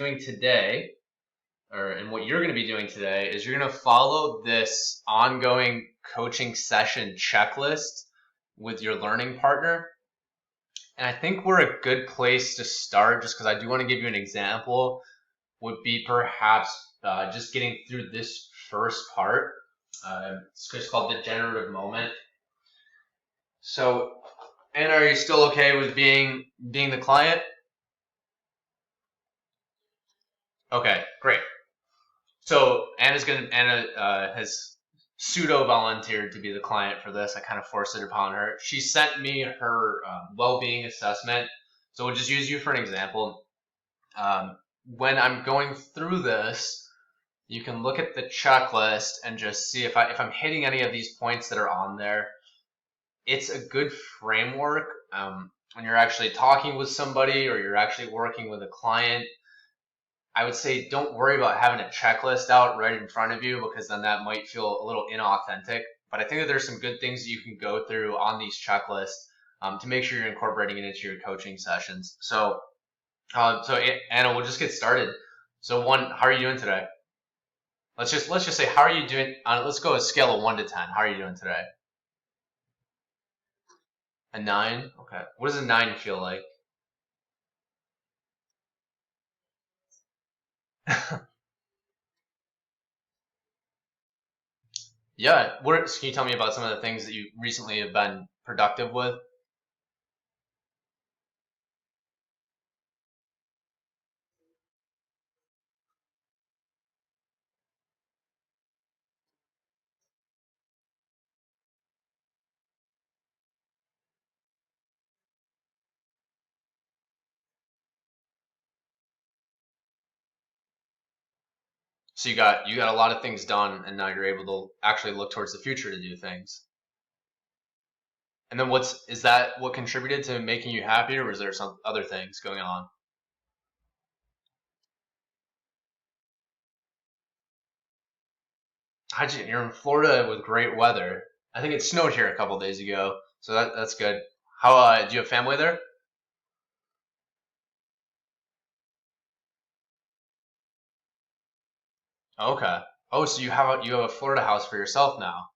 doing today, and what you're going to be doing today, is you're going to follow this ongoing coaching session checklist with your learning partner. And I think we're a good place to start, just because I do want to give you an example, would be perhaps just getting through this first part. It's just called the generative moment. So, Anna, are you still okay with being the client? Okay, great. So Anna has pseudo volunteered to be the client for this. I kind of forced it upon her. She sent me her well-being assessment. So we'll just use you for an example. When I'm going through this, you can look at the checklist and just see if I'm hitting any of these points that are on there. It's a good framework when you're actually talking with somebody or you're actually working with a client. I would say don't worry about having a checklist out right in front of you, because then that might feel a little inauthentic. But I think that there's some good things that you can go through on these checklists to make sure you're incorporating it into your coaching sessions. So Anna, we'll just get started. So how are you doing today? Let's just say, how are you doing? Let's go a scale of 1 to 10. How are you doing today? A 9. Okay. What does a 9 feel like? Yeah. Can you tell me about some of the things that you recently have been productive with? So you got a lot of things done, and now you're able to actually look towards the future to do things. And then is that what contributed to making you happier, or is there some other things going on? You're in Florida with great weather. I think it snowed here a couple days ago, so that's good. How do you have family there? Okay. Oh, so you have a Florida house for yourself now.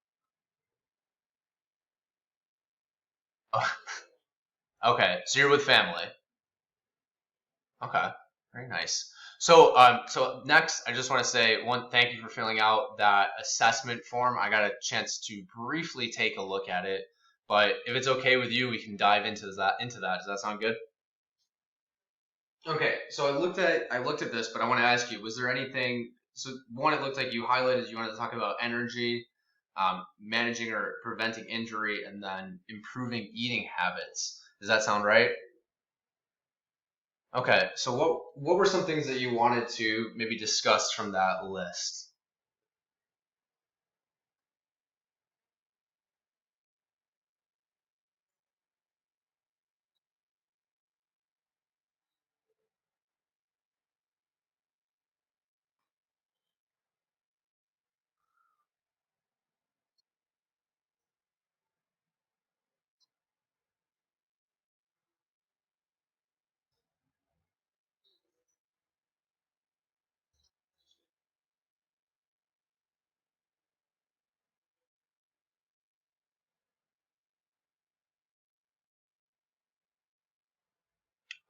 Okay, so you're with family. Okay, very nice. So next, I just want to say thank you for filling out that assessment form. I got a chance to briefly take a look at it, but if it's okay with you, we can dive into that. Does that sound good? Okay, so I looked at this, but I want to ask you, was there anything? So one, it looked like you highlighted you wanted to talk about energy, managing or preventing injury, and then improving eating habits. Does that sound right? Okay, so what were some things that you wanted to maybe discuss from that list?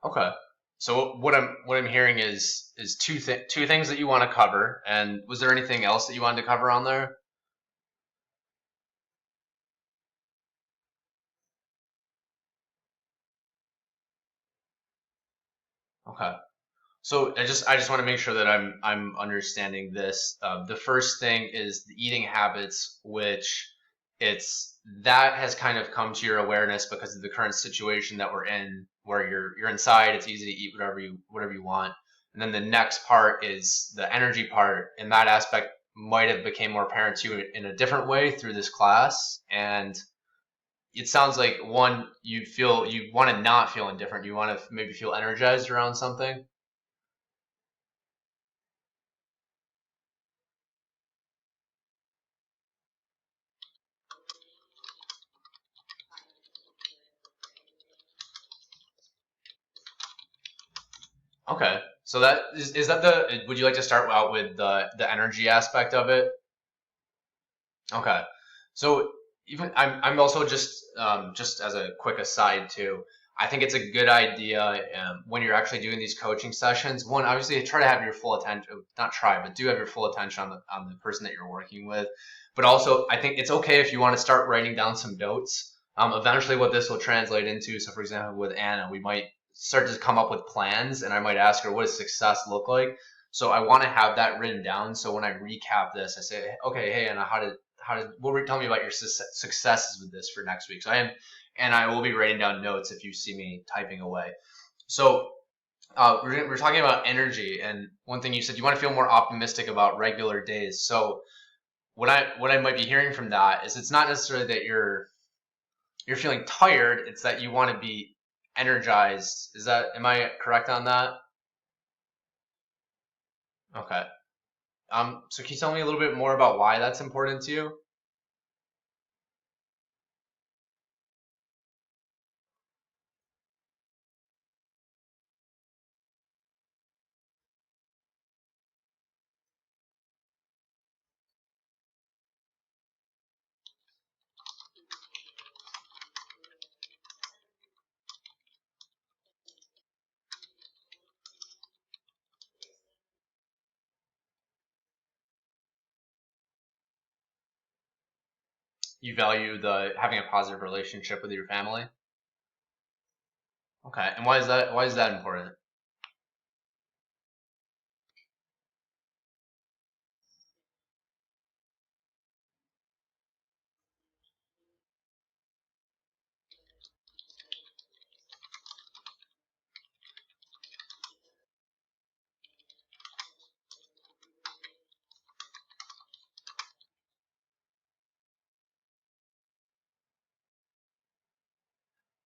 Okay. So what I'm hearing is two things that you want to cover, and was there anything else that you wanted to cover on there? Okay. So I just want to make sure that I'm understanding this. The first thing is the eating habits, which it's that has kind of come to your awareness because of the current situation that we're in, where you're inside. It's easy to eat whatever you want. And then the next part is the energy part, and that aspect might have became more apparent to you in a different way through this class. And it sounds like one, you want to not feel indifferent. You want to maybe feel energized around something. Okay. So that is that the, would you like to start out with the energy aspect of it? Okay. So even I'm also just as a quick aside too, I think it's a good idea when you're actually doing these coaching sessions. One, obviously, try to have your full attention, not try, but do have your full attention on the person that you're working with. But also, I think it's okay if you want to start writing down some notes. Eventually, what this will translate into. So, for example, with Anna, we might start to come up with plans, and I might ask her, what does success look like? So I want to have that written down. So when I recap this, I say, okay, hey Anna, tell me about your successes with this for next week. So and I will be writing down notes if you see me typing away. So we're talking about energy, and one thing you said, you want to feel more optimistic about regular days. So what I might be hearing from that is it's not necessarily that you're feeling tired; it's that you want to be energized. Am I correct on that? Okay. So can you tell me a little bit more about why that's important to you? You value the having a positive relationship with your family. Okay, and why is that important?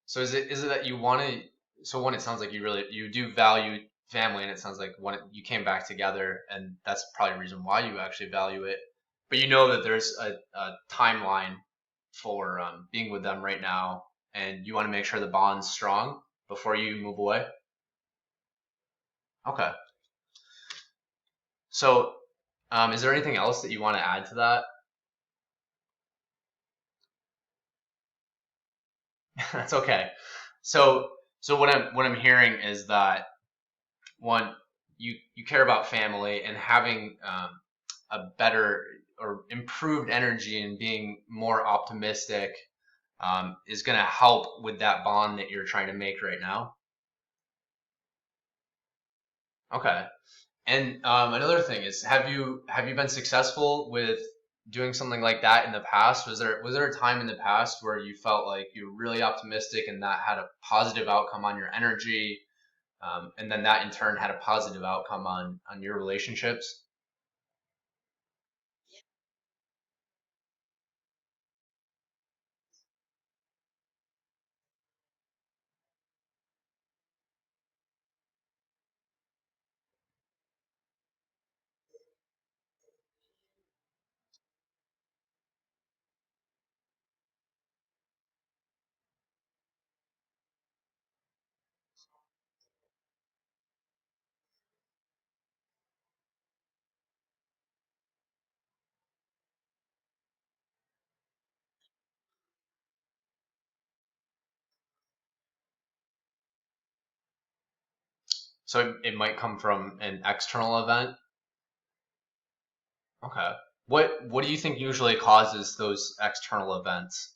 So is it that you want to? So one, it sounds like you do value family, and it sounds like you came back together, and that's probably a reason why you actually value it. But you know that there's a timeline for being with them right now, and you want to make sure the bond's strong before you move away. Okay. So, is there anything else that you want to add to that? That's okay. So, what I'm hearing is that one, you care about family, and having a better or improved energy and being more optimistic is going to help with that bond that you're trying to make right now. Okay. And another thing is, have you been successful with doing something like that in the past? Was there a time in the past where you felt like you were really optimistic and that had a positive outcome on your energy, and then that in turn had a positive outcome on your relationships? So it might come from an external event. Okay. What do you think usually causes those external events?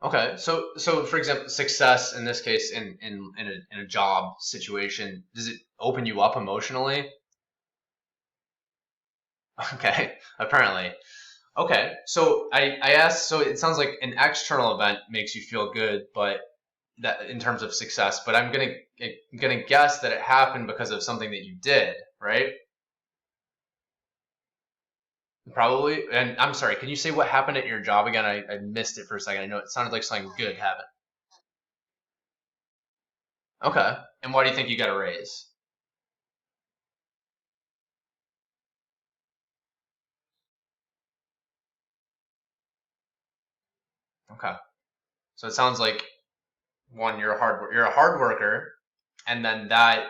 Okay, so for example, success in this case in a job situation, does it open you up emotionally? Okay, apparently. Okay, so I asked, so it sounds like an external event makes you feel good, but that in terms of success, but I'm gonna guess that it happened because of something that you did, right? Probably. And I'm sorry, can you say what happened at your job again? I missed it for a second. I know it sounded like something good happened. Okay. And why do you think you got a raise? Okay. So it sounds like one, you're a hard worker, and then that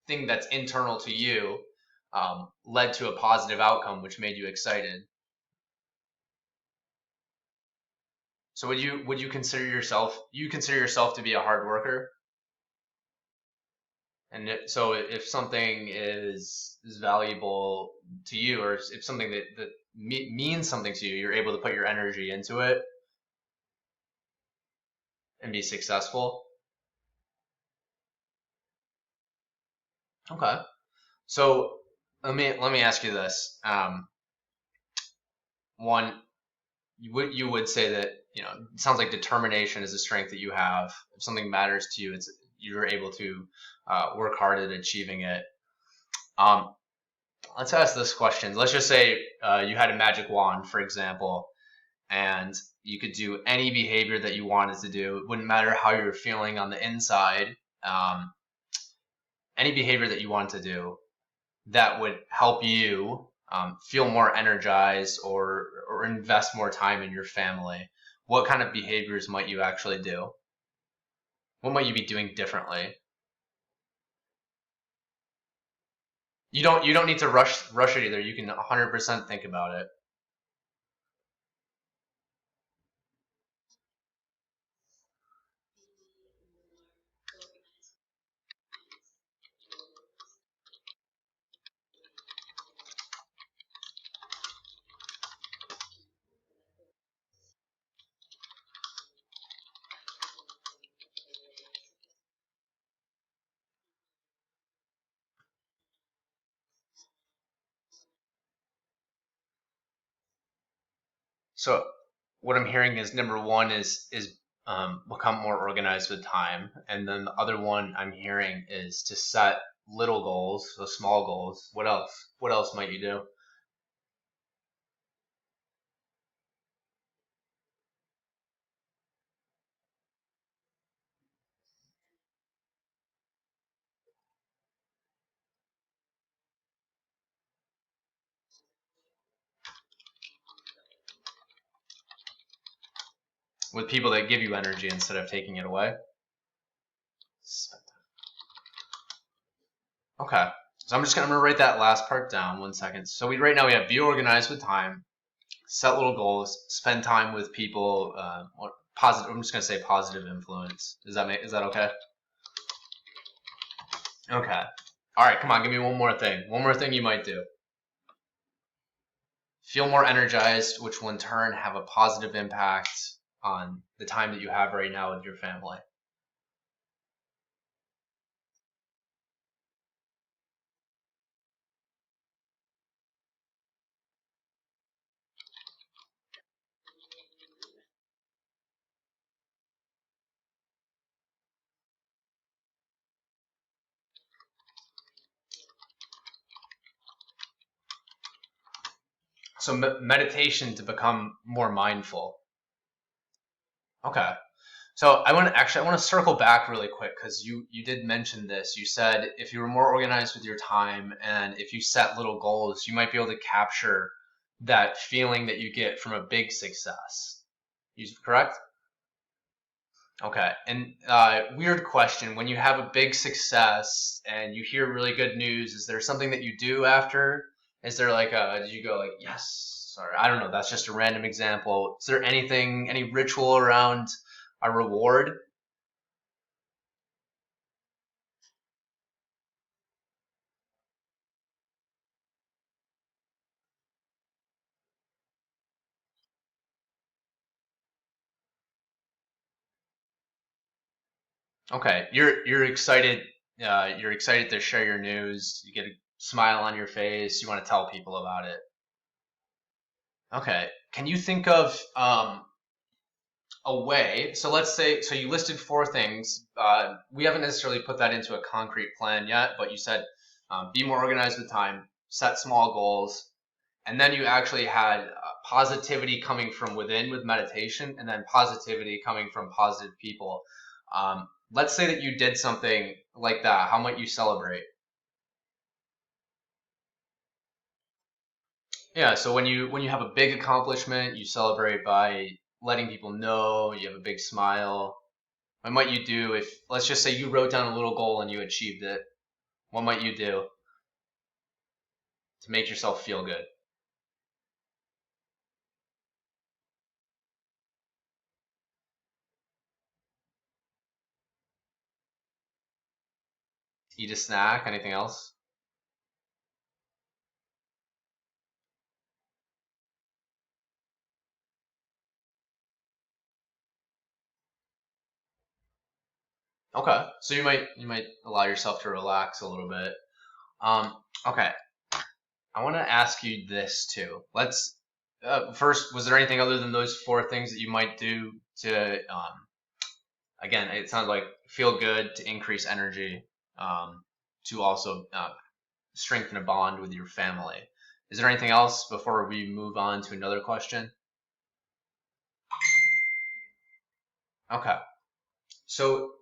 thing that's internal to you led to a positive outcome, which made you excited. So would you consider yourself to be a hard worker? And so if something is valuable to you, or if something that means something to you, you're able to put your energy into it and be successful. Okay. So let me ask you this. One, you would say that it sounds like determination is a strength that you have. If something matters to you, you're able to work hard at achieving it. Um, let's ask this question. Let's just say you had a magic wand, for example, and you could do any behavior that you wanted to do. It wouldn't matter how you're feeling on the inside. Um, any behavior that you wanted to do that would help you feel more energized or invest more time in your family. What kind of behaviors might you actually do? What might you be doing differently? You don't need to rush it either. You can 100% think about it. So what I'm hearing is number one is become more organized with time, and then the other one I'm hearing is to set little goals, so small goals. What else? What else might you do? With people that give you energy instead of taking it away. Okay. So I'm gonna write that last part down. 1 second. So right now we have be organized with time, set little goals, spend time with people. Or positive. I'm just gonna say positive influence. Is that okay? Okay. All right. Come on. Give me one more thing. One more thing you might do. Feel more energized, which will in turn have a positive impact on the time that you have right now with your family. So meditation to become more mindful. Okay. So I want to circle back really quick because you did mention this. You said if you were more organized with your time and if you set little goals, you might be able to capture that feeling that you get from a big success. You correct? Okay. And weird question. When you have a big success and you hear really good news, is there something that you do after? Is there like did you go like, yes? Or I don't know, that's just a random example. Is there any ritual around a reward? Okay. You're excited. You're excited to share your news. You get a smile on your face. You want to tell people about it. Okay. Can you think of a way. So let's say, so you listed four things. We haven't necessarily put that into a concrete plan yet, but you said be more organized with time, set small goals, and then you actually had positivity coming from within with meditation, and then positivity coming from positive people. Let's say that you did something like that. How might you celebrate? Yeah, so when you have a big accomplishment, you celebrate by letting people know, you have a big smile. What might you do if, let's just say you wrote down a little goal and you achieved it? What might you do to make yourself feel good? Eat a snack, anything else? Okay, so you might allow yourself to relax a little bit. Okay, I want to ask you this too. Let's first, was there anything other than those four things that you might do to again, it sounds like feel good, to increase energy, to also strengthen a bond with your family. Is there anything else before we move on to another question? Okay. So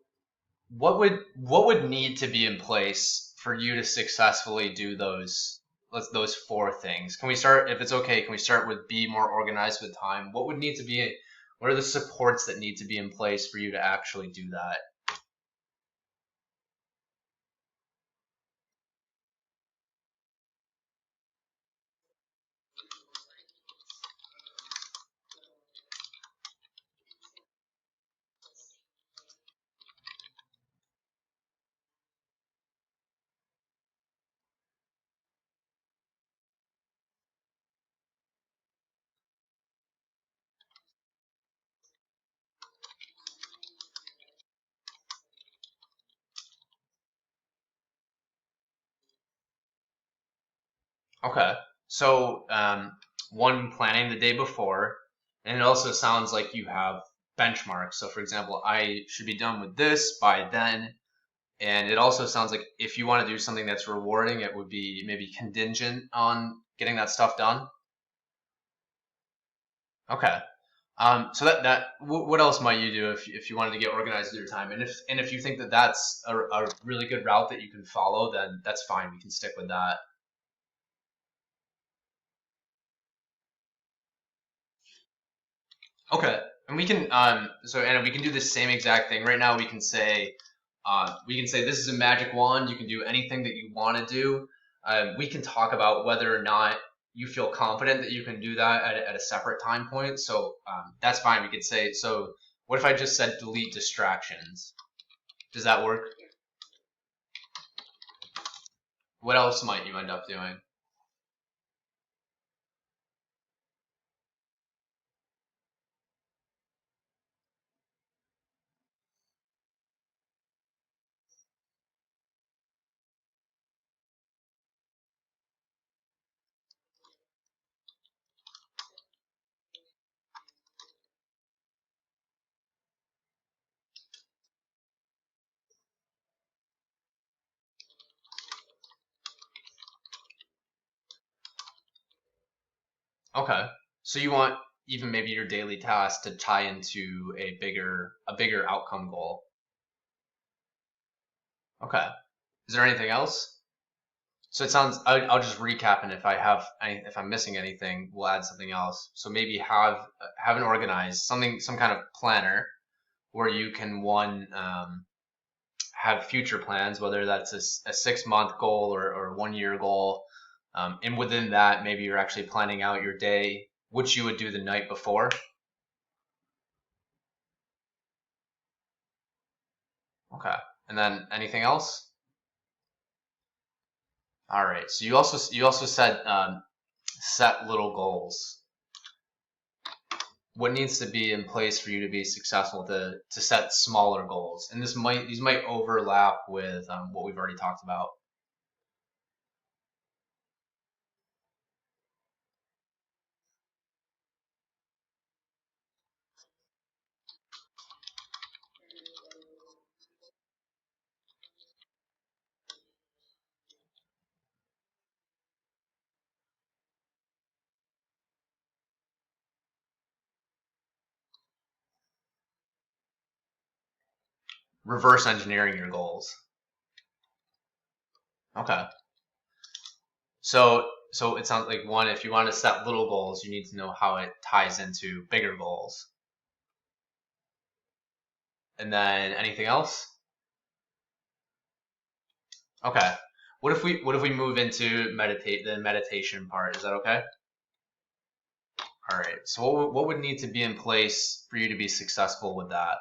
what would need to be in place for you to successfully do those four things? Can we start, if it's okay, can we start with be more organized with time? What are the supports that need to be in place for you to actually do that? Okay. So, one, planning the day before, and it also sounds like you have benchmarks. So, for example, I should be done with this by then. And it also sounds like if you want to do something that's rewarding, it would be maybe contingent on getting that stuff done. Okay. What else might you do if you wanted to get organized with your time? And if you think that that's a really good route that you can follow, then that's fine. We can stick with that. Okay, and we can so Anna, we can do the same exact thing. Right now we can say this is a magic wand. You can do anything that you want to do. We can talk about whether or not you feel confident that you can do that at a separate time point. So that's fine. We could say, so what if I just said delete distractions? Does that work? What else might you end up doing? Okay. So you want even maybe your daily tasks to tie into a bigger outcome goal. Okay. Is there anything else? So it sounds. I'll just recap, and if I'm missing anything, we'll add something else. So maybe have an organized something, some kind of planner where you can have future plans, whether that's a 6 month goal or 1 year goal, and within that, maybe you're actually planning out your day, which you would do the night before. Okay, and then anything else? All right. So you also said set little goals. What needs to be in place for you to be successful to set smaller goals? And these might overlap with what we've already talked about. reverse engineering your goals. Okay. So it sounds like, one, if you want to set little goals, you need to know how it ties into bigger goals. And then anything else? Okay. What if we move into the meditation part? Is that okay? All right. So what would need to be in place for you to be successful with that?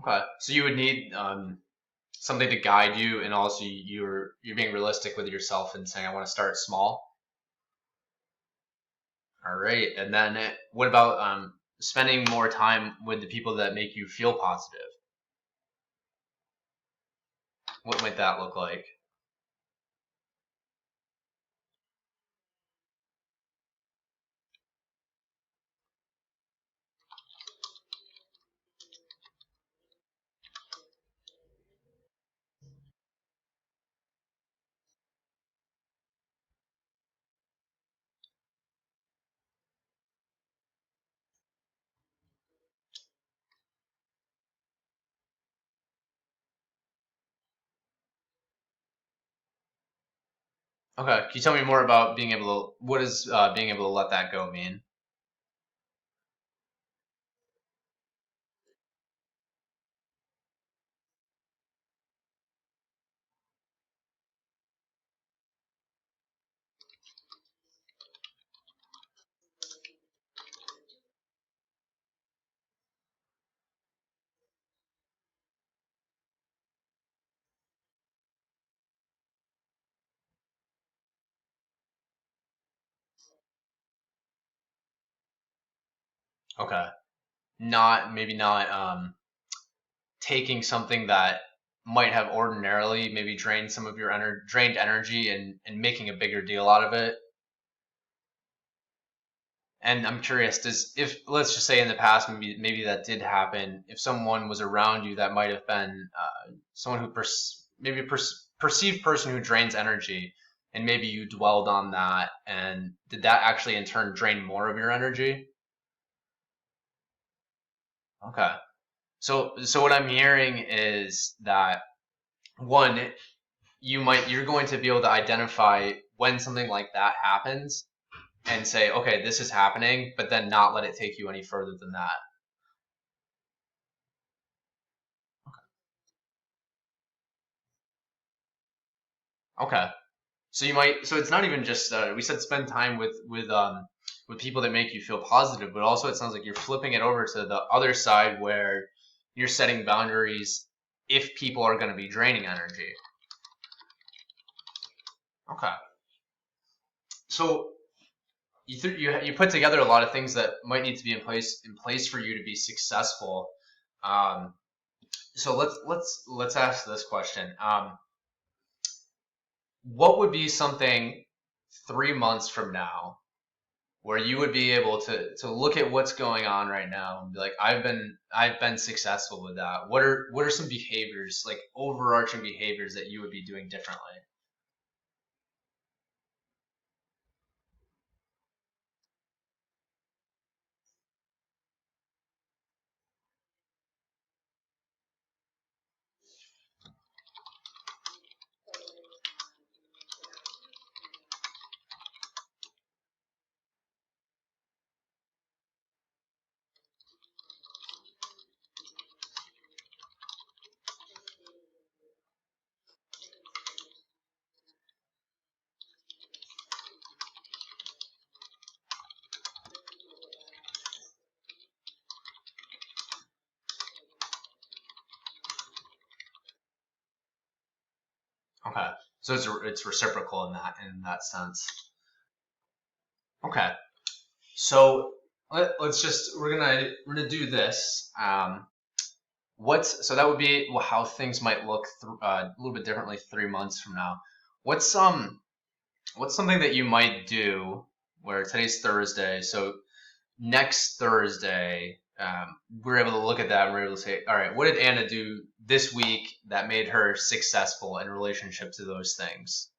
Okay. So you would need something to guide you, and also you're being realistic with yourself and saying, I want to start small. All right. And then what about spending more time with the people that make you feel positive? What might that look like? Okay. Can you tell me more about being able to, what does being able to let that go mean? Okay. Maybe not taking something that might have ordinarily maybe drained some of your drained energy and making a bigger deal out of it. And I'm curious, if let's just say in the past maybe that did happen, if someone was around you that might have been someone who maybe a perceived person who drains energy, and maybe you dwelled on that, and did that actually in turn drain more of your energy? Okay. So what I'm hearing is that, one, you're going to be able to identify when something like that happens and say, okay, this is happening, but then not let it take you any further than that. Okay. So it's not even just we said spend time with people that make you feel positive, but also it sounds like you're flipping it over to the other side where you're setting boundaries if people are going to be draining energy. Okay. So you put together a lot of things that might need to be in place for you to be successful. Um, so let's ask this question. What would be something 3 months from now where you would be able to look at what's going on right now and be like, I've been successful with that. What are some behaviors, like overarching behaviors, that you would be doing differently? Okay, so it's reciprocal in that sense. Okay, so let's just we're gonna do this. So that would be how things might look a little bit differently 3 months from now. What's what's something that you might do where today's Thursday, so next Thursday, we're able to look at that and we're able to say, all right, what did Anna do this week that made her successful in relationship to those things?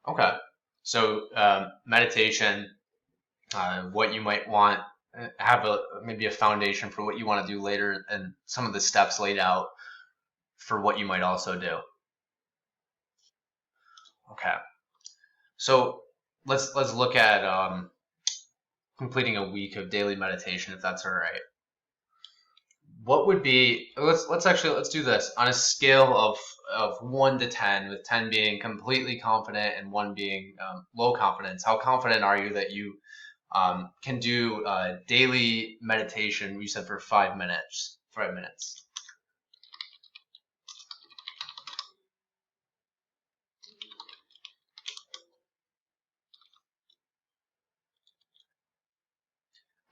Okay. So meditation, what you might want, have maybe a foundation for what you want to do later, and some of the steps laid out for what you might also do. Okay. So let's look at completing a week of daily meditation, if that's all right. What would be let's do this on a scale of 1 to 10, with 10 being completely confident and one being low confidence. How confident are you that you can do daily meditation? You said for 5 minutes. 5 minutes.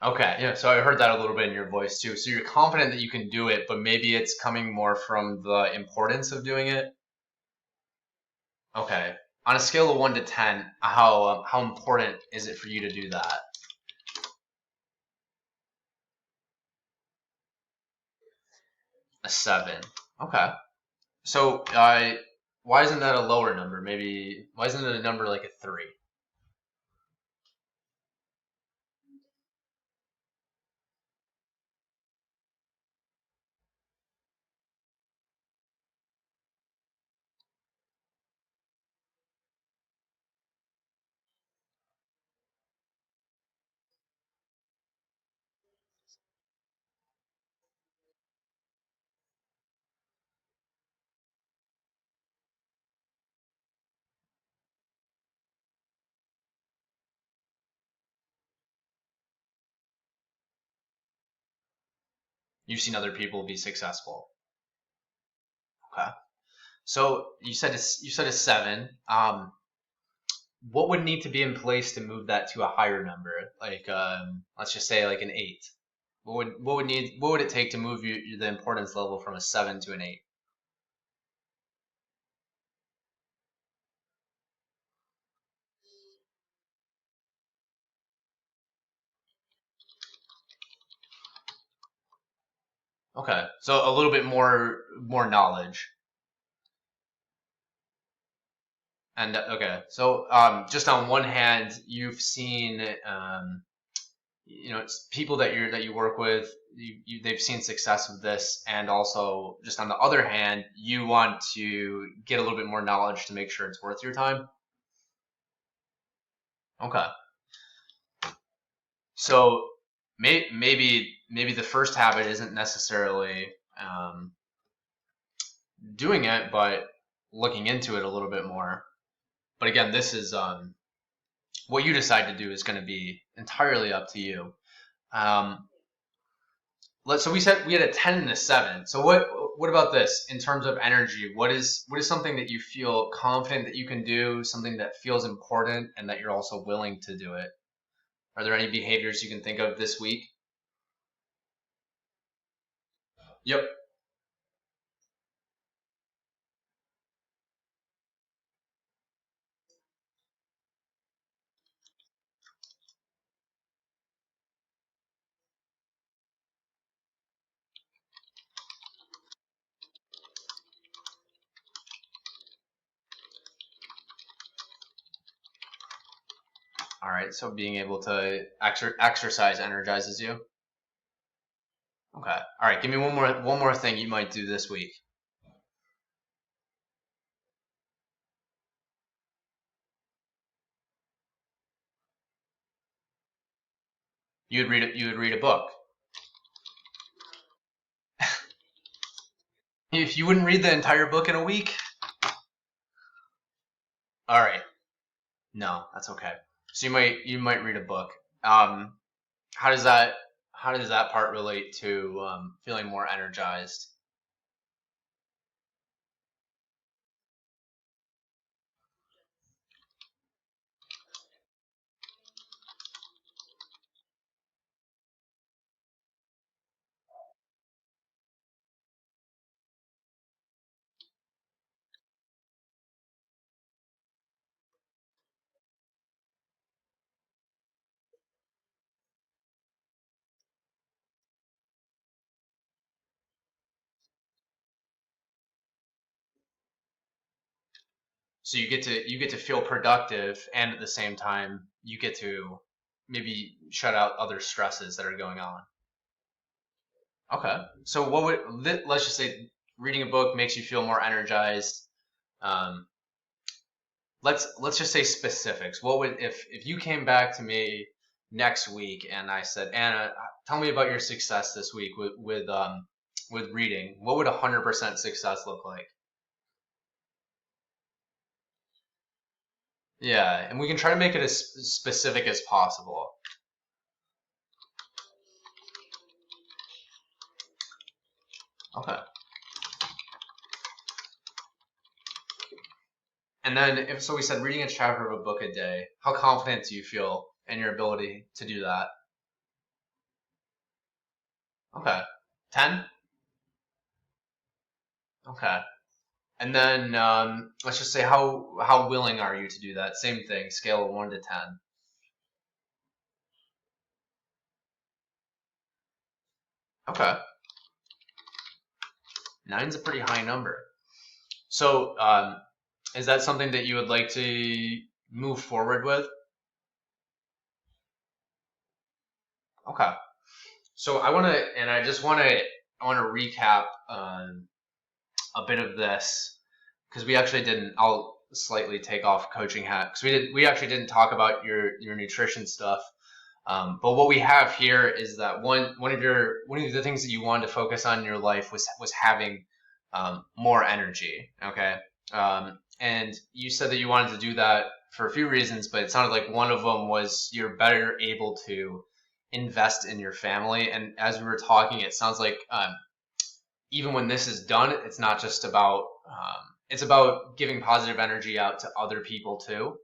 Okay, yeah. So I heard that a little bit in your voice too. So you're confident that you can do it, but maybe it's coming more from the importance of doing it. Okay. On a scale of 1 to 10, how important is it for you to do that? A 7. Okay. So why isn't that a lower number? Maybe why isn't it a number like a 3? You've seen other people be successful. Okay. So you said a 7. What would need to be in place to move that to a higher number? Like let's just say like an 8. What would it take to move the importance level from a 7 to an 8? Okay. So a little bit more knowledge. And okay. So just on one hand, you've seen people that you work with, they've seen success with this, and also just on the other hand, you want to get a little bit more knowledge to make sure it's worth your time. Okay. So maybe the first habit isn't necessarily doing it, but looking into it a little bit more. But again, this is what you decide to do is going to be entirely up to you. Um, so we said we had a 10 and a 7. So what about this in terms of energy? What is something that you feel confident that you can do, something that feels important and that you're also willing to do it? Are there any behaviors you can think of this week? Yep. All right. So being able to exercise energizes you. Okay. All right. Give me one more thing you might do this week. You would read a book. If you wouldn't read the entire book in a week, all right. No, that's okay. So you might read a book. Um, how does that part relate to feeling more energized? So you get to feel productive, and at the same time you get to maybe shut out other stresses that are going on. Okay. So what would let's just say reading a book makes you feel more energized. Um, let's just say specifics. What would if you came back to me next week and I said, Anna, tell me about your success this week with reading. What would 100% success look like? Yeah, and we can try to make it as specific as possible. Okay. And then if so we said reading a chapter of a book a day, how confident do you feel in your ability to do that? Okay. 10? Okay. And then let's just say how willing are you to do that? Same thing, scale of 1 to 10. Okay. Nine's a pretty high number. So is that something that you would like to move forward with? Okay. So I just want to recap a bit of this because we actually didn't. I'll slightly take off coaching hat because we actually didn't talk about your nutrition stuff. But what we have here is that one of the things that you wanted to focus on in your life was having more energy. Okay, and you said that you wanted to do that for a few reasons, but it sounded like one of them was you're better able to invest in your family. And as we were talking, it sounds like even when this is done, it's not just about it's about giving positive energy out to other people too.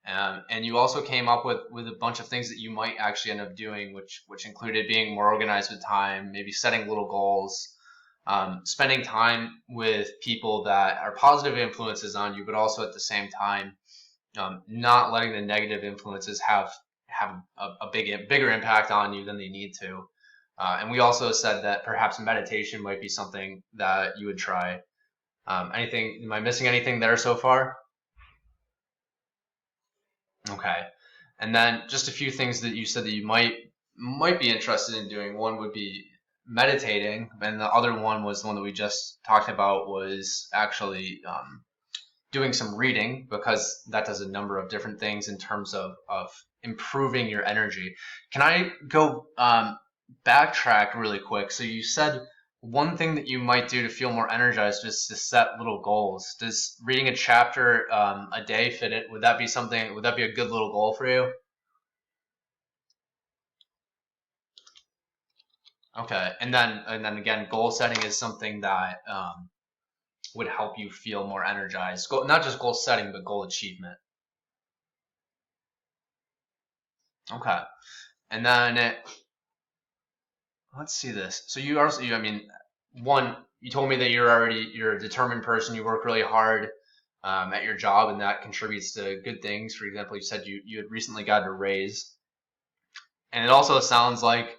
And you also came up with a bunch of things that you might actually end up doing, which included being more organized with time, maybe setting little goals, spending time with people that are positive influences on you, but also at the same time not letting the negative influences have bigger impact on you than they need to. And we also said that perhaps meditation might be something that you would try. Anything? Am I missing anything there so far? Okay. And then just a few things that you said that you might be interested in doing. One would be meditating, and the other one was the one that we just talked about was actually doing some reading because that does a number of different things in terms of improving your energy. Can I go backtrack really quick? So you said one thing that you might do to feel more energized is to set little goals. Does reading a chapter a day fit it? Would that be something? Would that be a good little goal for you? Okay, and then again, goal setting is something that would help you feel more energized. Not just goal setting, but goal achievement. Okay, and then let's see this. So you also, I mean, one, you told me that you're a determined person. You work really hard at your job, and that contributes to good things. For example, you said you had recently got a raise, and it also sounds like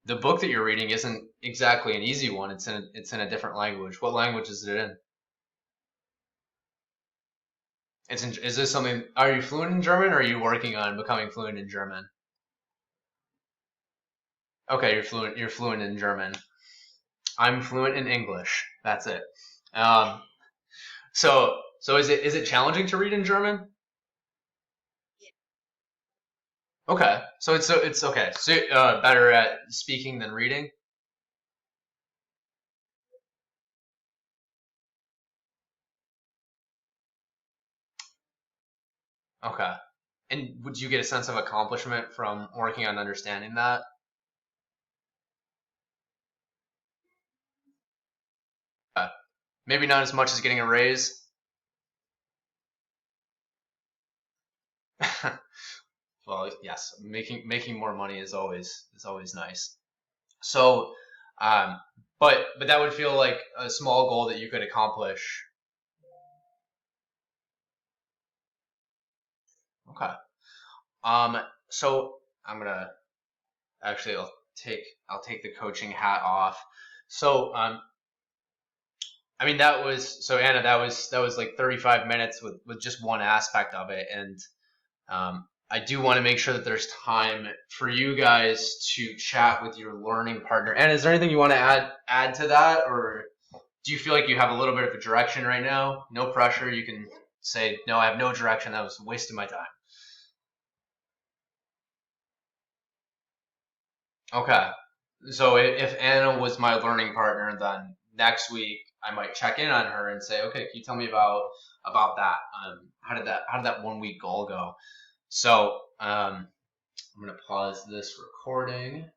the book that you're reading isn't exactly an easy one. It's in a different language. What language is it in? Is this something? Are you fluent in German, or are you working on becoming fluent in German? Okay, you're fluent. You're fluent in German. I'm fluent in English. That's it. Um, so is it challenging to read in German? Okay, so it's okay. So better at speaking than reading. Okay. And would you get a sense of accomplishment from working on understanding that? Uh, Maybe not as much as getting a raise. Well, yes, making more money is always nice. So, um, but that would feel like a small goal that you could accomplish. Okay. Um, so I'm gonna actually I'll take the coaching hat off. So, I mean that was so Anna, that was like 35 minutes with just one aspect of it, and I do want to make sure that there's time for you guys to chat with your learning partner. And is there anything you want to add to that, or do you feel like you have a little bit of a direction right now? No pressure. You can say no. I have no direction. That was wasting my time. Okay. So if Anna was my learning partner, then next week I might check in on her and say, okay, can you tell me about that? How did that 1 week goal go? So I'm gonna pause this recording.